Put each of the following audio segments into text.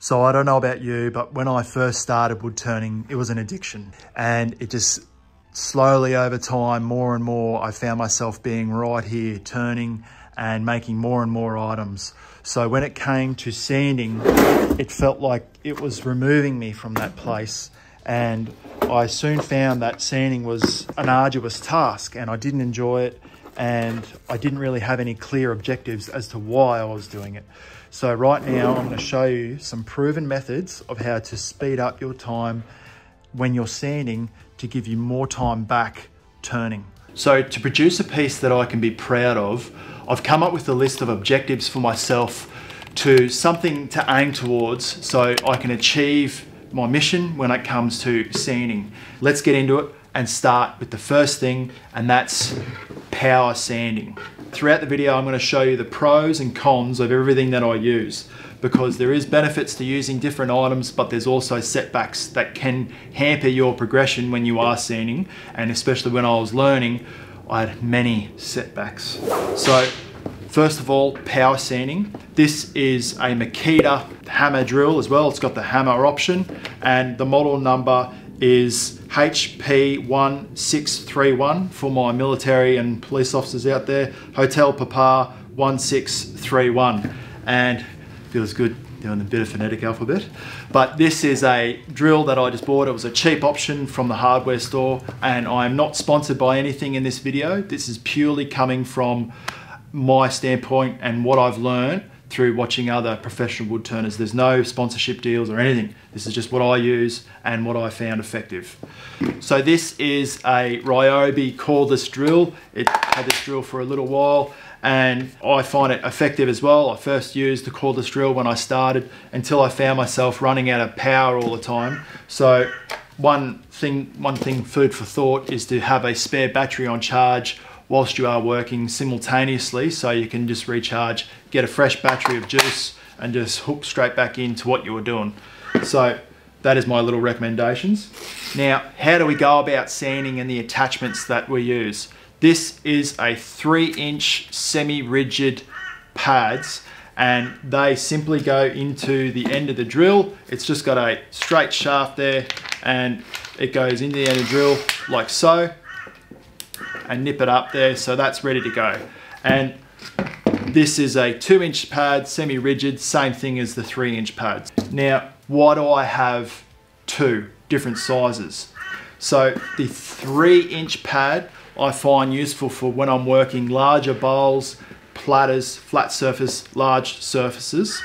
So I don't know about you, but when I first started wood turning, it was an addiction. And it just slowly over time, more and more, I found myself being right here, turning and making more and more items. So when it came to sanding, it felt like it was removing me from that place. And I soon found that sanding was an arduous task and I didn't enjoy it. And I didn't really have any clear objectives as to why I was doing it. So right now I'm going to show you some proven methods of how to speed up your time when you're sanding to give you more time back turning. So to produce a piece that I can be proud of, I've come up with a list of objectives for myself to something to aim towards so I can achieve my mission when it comes to sanding. Let's get into it and start with the first thing, and that's power sanding. Throughout the video, I'm going to show you the pros and cons of everything that I use, because there is benefits to using different items, but there's also setbacks that can hamper your progression when you are sanding. And especially when I was learning, I had many setbacks. So first of all, power sanding. This is a Makita hammer drill as well. It's got the hammer option, and the model number is HP1631 for my military and police officers out there. Hotel Papa 1631, and feels good doing a bit of phonetic alphabet. But this is a drill that I just bought. It was a cheap option from the hardware store, and I'm not sponsored by anything in this video. This is purely coming from my standpoint and what I've learned through watching other professional wood turners. There's no sponsorship deals or anything. This is just what I use and what I found effective. So this is a Ryobi cordless drill. It had this drill for a little while and I find it effective as well. I first used the cordless drill when I started until I found myself running out of power all the time. So one thing, food for thought, is to have a spare battery on charge whilst you are working simultaneously, so you can just recharge, get a fresh battery of juice and just hook straight back into what you were doing. So that is my little recommendations. Now, how do we go about sanding and the attachments that we use? This is a 3-inch semi-rigid pads, and they simply go into the end of the drill. It's just got a straight shaft there and it goes into the end of the drill like so, and nip it up there, so that's ready to go. And this is a 2-inch pad, semi-rigid, same thing as the 3-inch pads. Now, why do I have two different sizes? So the 3-inch pad I find useful for when I'm working larger bowls, platters, flat surface, large surfaces.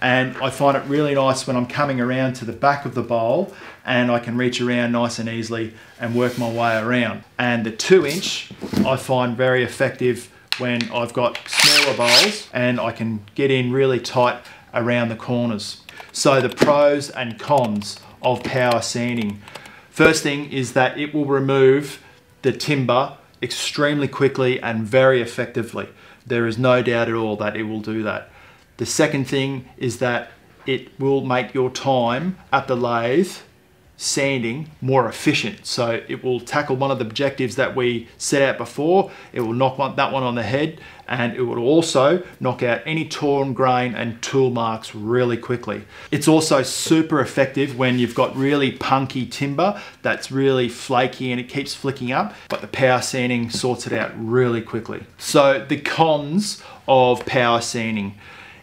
And I find it really nice when I'm coming around to the back of the bowl and I can reach around nice and easily and work my way around. And the 2-inch I find very effective when I've got smaller bowls and I can get in really tight around the corners. So the pros and cons of power sanding. First thing is that it will remove the timber extremely quickly and very effectively. There is no doubt at all that it will do that. The second thing is that it will make your time at the lathe sanding more efficient. So it will tackle one of the objectives that we set out before. It will knock that one on the head, and it will also knock out any torn grain and tool marks really quickly. It's also super effective when you've got really punky timber that's really flaky and it keeps flicking up, but the power sanding sorts it out really quickly. So the cons of power sanding: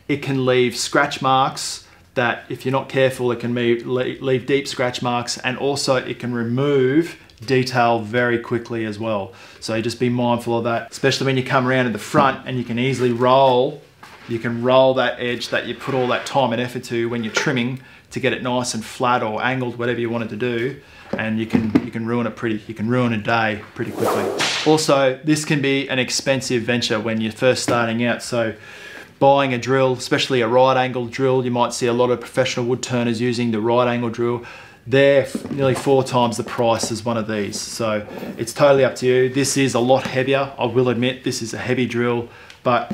it can leave scratch marks that, if you're not careful, it can leave deep scratch marks, and also it can remove detail very quickly as well. So just be mindful of that, especially when you come around to the front and you can easily roll. You can roll that edge that you put all that time and effort to when you're trimming to get it nice and flat or angled, whatever you want it to do, and you can ruin it you can ruin a day pretty quickly. Also, this can be an expensive venture when you're first starting out. So buying a drill, especially a right angle drill, you might see a lot of professional wood turners using the right angle drill. They're nearly 4 times the price as one of these. So it's totally up to you. This is a lot heavier. I will admit this is a heavy drill, but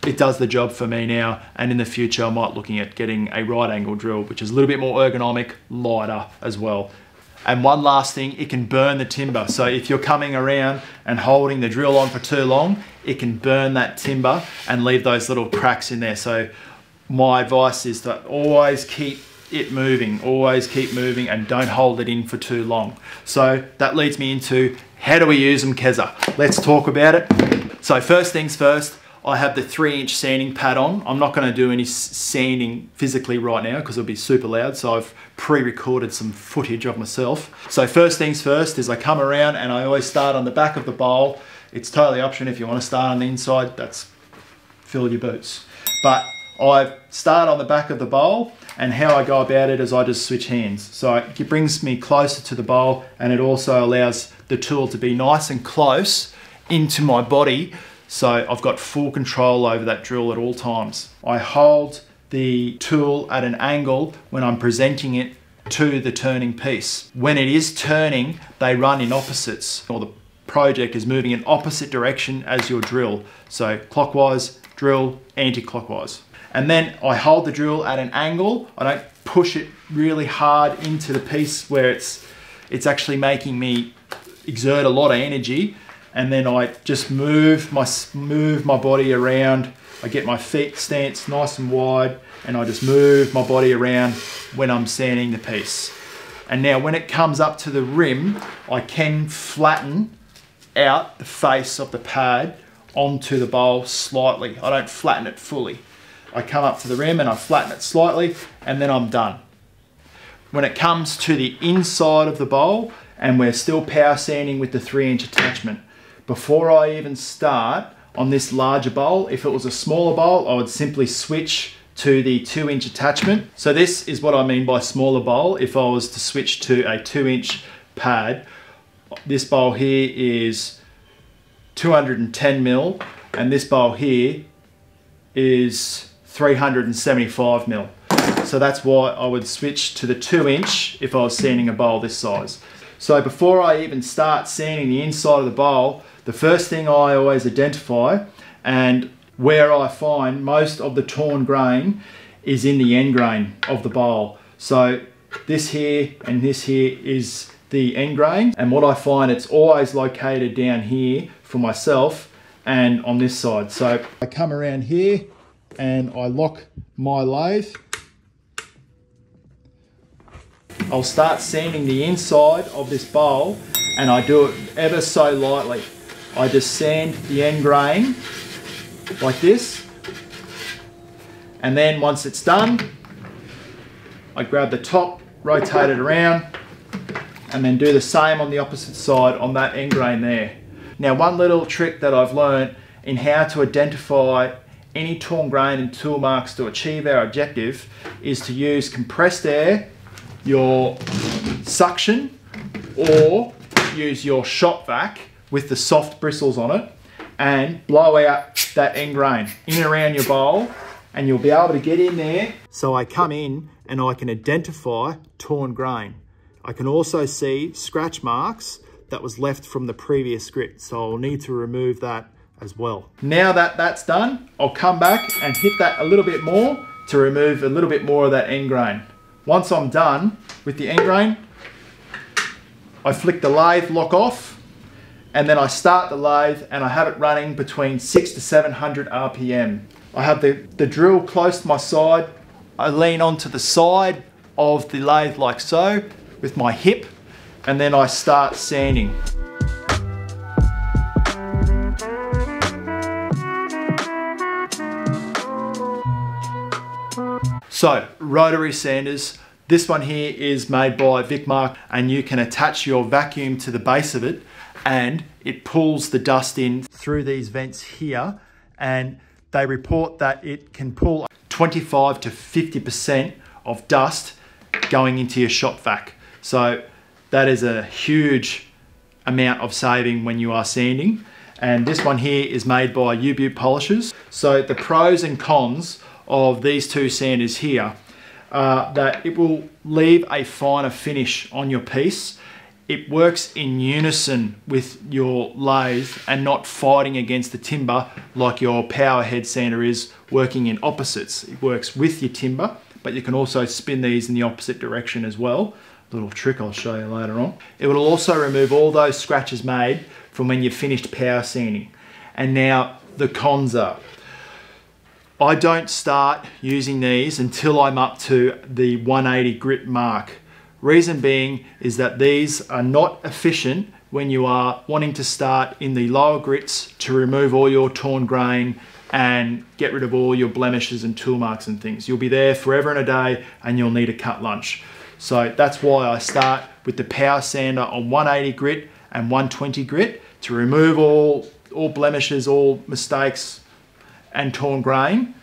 it does the job for me now. And in the future, I might looking at getting a right angle drill, which is a little bit more ergonomic, lighter as well. And one last thing, it can burn the timber. So if you're coming around and holding the drill on for too long, it can burn that timber and leave those little cracks in there. So my advice is to always keep it moving, and don't hold it in for too long. So that leads me into, how do we use them, Keza? Let's talk about it. So first things first, I have the 3-inch sanding pad on. I'm not going to do any sanding physically right now because it'll be super loud, so I've pre-recorded some footage of myself. So first things first is I come around and I always start on the back of the bowl. It's totally optional if you want to start on the inside, that's fill your boots. But I start on the back of the bowl, and how I go about it is I just switch hands. So it brings me closer to the bowl, and it also allows the tool to be nice and close into my body, so I've got full control over that drill at all times. I hold the tool at an angle when I'm presenting it to the turning piece. When it is turning, they run in opposites, or the project is moving in opposite direction as your drill. So clockwise, drill, anti-clockwise. And then I hold the drill at an angle. I don't push it really hard into the piece where it's actually making me exert a lot of energy. And then I just move my body around. I get my feet stance nice and wide, and I just move my body around when I'm sanding the piece. And now when it comes up to the rim, I can flatten out the face of the pad onto the bowl slightly. I don't flatten it fully. I come up to the rim and I flatten it slightly, and then I'm done. When it comes to the inside of the bowl, and we're still power sanding with the 3-inch attachment, before I even start on this larger bowl, if it was a smaller bowl, I would simply switch to the 2-inch attachment. So this is what I mean by smaller bowl. If I was to switch to a 2-inch pad, this bowl here is 210 mil, and this bowl here is 375 mil. So that's why I would switch to the 2-inch if I was sanding a bowl this size. So before I even start sanding the inside of the bowl, the first thing I always identify, and where I find most of the torn grain, is in the end grain of the bowl. So this here and this here is the end grain, and what I find, it's always located down here for myself and on this side. So I come around here and I lock my lathe. I'll start sanding the inside of this bowl, and I do it ever so lightly. I just sand the end grain like this, and then once it's done, I grab the top, rotate it around, and then do the same on the opposite side on that end grain there. Now, one little trick that I've learned in how to identify any torn grain and tool marks to achieve our objective is to use compressed air, your suction, or use your shop vac with the soft bristles on it, and blow out that end grain in and around your bowl, and you'll be able to get in there. So I come in and I can identify torn grain. I can also see scratch marks that was left from the previous grit, so I'll need to remove that as well. Now that that's done, I'll come back and hit that a little bit more to remove a little bit more of that end grain. Once I'm done with the end grain, I flick the lathe lock off, and then I start the lathe, and I have it running between 600 to 700 RPM. I have the drill close to my side. I lean onto the side of the lathe like so with my hip, and then I start sanding. So, rotary sanders. This one here is made by Vicmark, and you can attach your vacuum to the base of it, and it pulls the dust in through these vents here, and they report that it can pull 25 to 50% of dust going into your shop vac. So that is a huge amount of saving when you are sanding. And this one here is made by U-Butte polishers. So the pros and cons of these two sanders here are that it will leave a finer finish on your piece. It works in unison with your lathe and not fighting against the timber like your power head sander is working in opposites. It works with your timber, but you can also spin these in the opposite direction as well. A little trick I'll show you later on. It will also remove all those scratches made from when you finished power sanding. And now the cons are, I don't start using these until I'm up to the 180 grit mark. Reason being is that these are not efficient when you are wanting to start in the lower grits to remove all your torn grain and get rid of all your blemishes and tool marks and things. You'll be there forever and a day and you'll need a cut lunch. So that's why I start with the power sander on 180 grit and 120 grit to remove all blemishes, all mistakes and torn grain.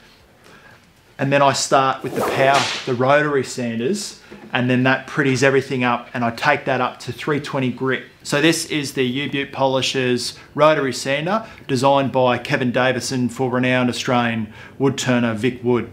And then I start with the rotary sanders, and then that pretties everything up, and I take that up to 320 grit. So this is the U-Butte Polishers rotary sander, designed by Kevin Davison for renowned Australian wood turner Vic Wood.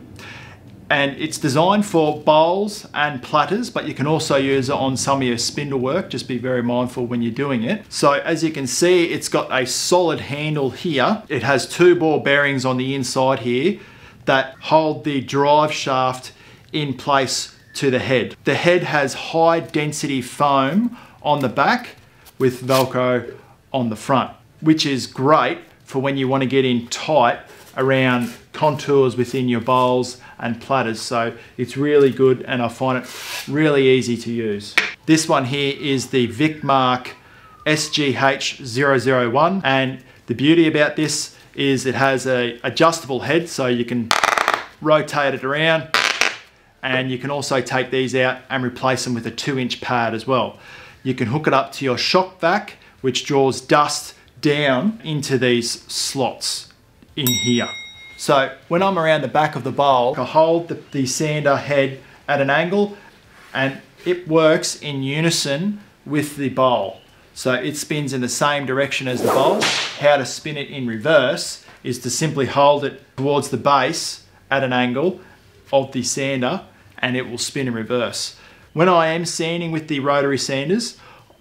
And it's designed for bowls and platters, but you can also use it on some of your spindle work. Just be very mindful when you're doing it. So as you can see, it's got a solid handle here. It has 2 ball bearings on the inside here that hold the drive shaft in place to the head. The head has high density foam on the back with Velcro on the front, which is great for when you want to get in tight around contours within your bowls and platters. So it's really good, and I find it really easy to use. This one here is the Vicmark SGH001, and the beauty about this is it has a adjustable head, so you can rotate it around, and you can also take these out and replace them with a 2-inch pad as well. You can hook it up to your shock vac, which draws dust down into these slots in here. So when I'm around the back of the bowl, I hold the sander head at an angle, and it works in unison with the bowl. So it spins in the same direction as the bowl. How to spin it in reverse is to simply hold it towards the base at an angle of the sander, and it will spin in reverse. When I am sanding with the rotary sanders,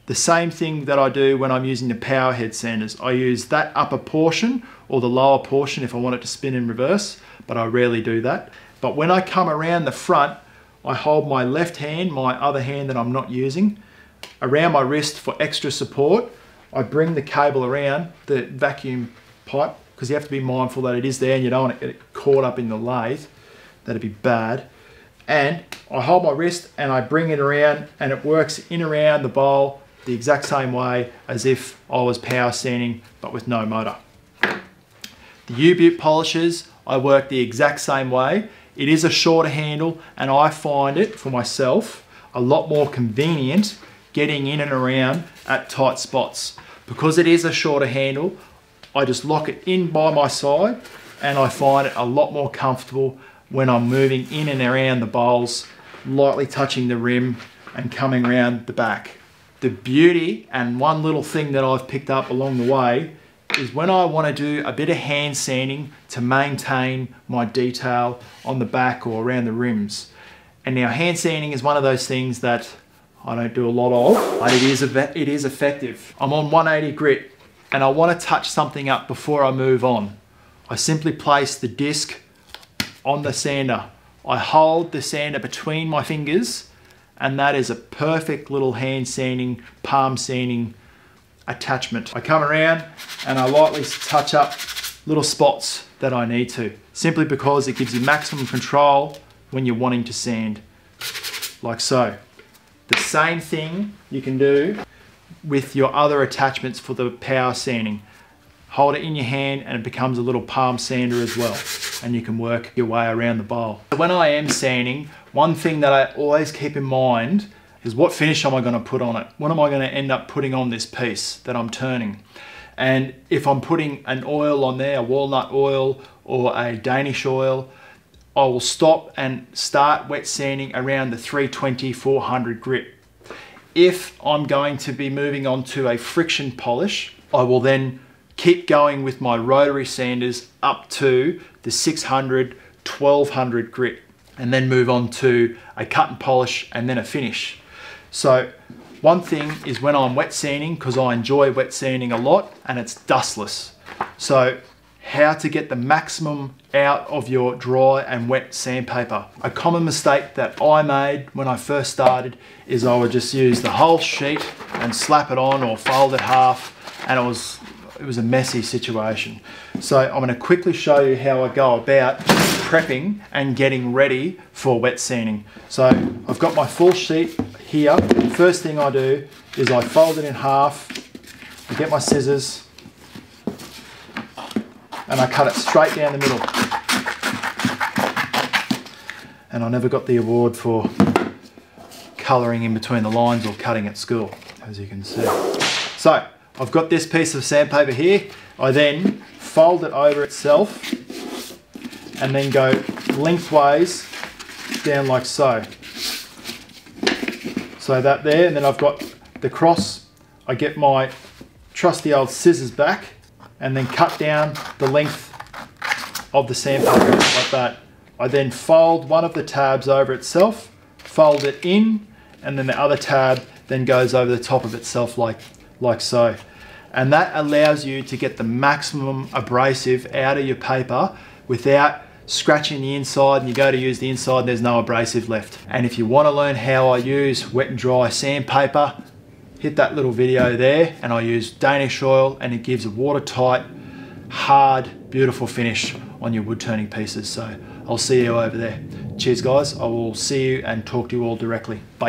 the same thing that I do when I'm using the power head sanders. I use that upper portion or the lower portion if I want it to spin in reverse, but I rarely do that. But when I come around the front, I hold my left hand, my other hand that I'm not using, around my wrist for extra support. I bring the cable around the vacuum pipe, because you have to be mindful that it is there and you don't want to get it caught up in the lathe. That'd be bad. And I hold my wrist and I bring it around, and it works in around the bowl the exact same way as if I was power sanding, but with no motor. The U-Butte polishers, I work the exact same way. It is a shorter handle, and I find it, for myself, a lot more convenient getting in and around at tight spots. Because it is a shorter handle, I just lock it in by my side, and I find it a lot more comfortable when I'm moving in and around the bowls, lightly touching the rim and coming around the back. The beauty, and one little thing that I've picked up along the way, is when I want to do a bit of hand sanding to maintain my detail on the back or around the rims. And now hand sanding is one of those things that I don't do a lot of, but it is effective. I'm on 180 grit and I want to touch something up before I move on. I simply place the disc on the sander. I hold the sander between my fingers, and that is a perfect little hand sanding, palm sanding attachment. I come around and I lightly touch up little spots that I need to, simply because it gives you maximum control when you're wanting to sand, like so. The same thing you can do with your other attachments for the power sanding. Hold it in your hand and it becomes a little palm sander as well, and you can work your way around the bowl. When I am sanding, one thing that I always keep in mind is what finish am I going to put on it? What am I going to end up putting on this piece that I'm turning? And if I'm putting an oil on there, a walnut oil or a Danish oil, I will stop and start wet sanding around the 320-400 grit. If I'm going to be moving on to a friction polish, I will then keep going with my rotary sanders up to the 600-1200 grit, and then move on to a cut and polish and then a finish. So one thing is when I'm wet sanding, because I enjoy wet sanding a lot and it's dustless. So how to get the maximum out of your dry and wet sandpaper. A common mistake that I made when I first started is I would just use the whole sheet and slap it on or fold it half, and it was it was a messy situation. So I'm going to quickly show you how I go about prepping and getting ready for wet sanding. So I've got my full sheet here. First thing I do is I fold it in half, I get my scissors, and I cut it straight down the middle. And I never got the award for colouring in between the lines or cutting at school, as you can see. So I've got this piece of sandpaper here. I then fold it over itself and then go lengthways down like so. So that there, and then I've got the cross. I get my trusty old scissors back and then cut down the length of the sandpaper like that. I then fold one of the tabs over itself, fold it in, and then the other tab then goes over the top of itself like so. And that allows you to get the maximum abrasive out of your paper without scratching the inside, and you go to use the inside and there's no abrasive left. And if you want to learn how I use wet and dry sandpaper, hit that little video there, and I use Danish oil, and it gives a watertight, hard, beautiful finish on your wood turning pieces. So I'll see you over there. Cheers guys, I will see you and talk to you all directly. Bye.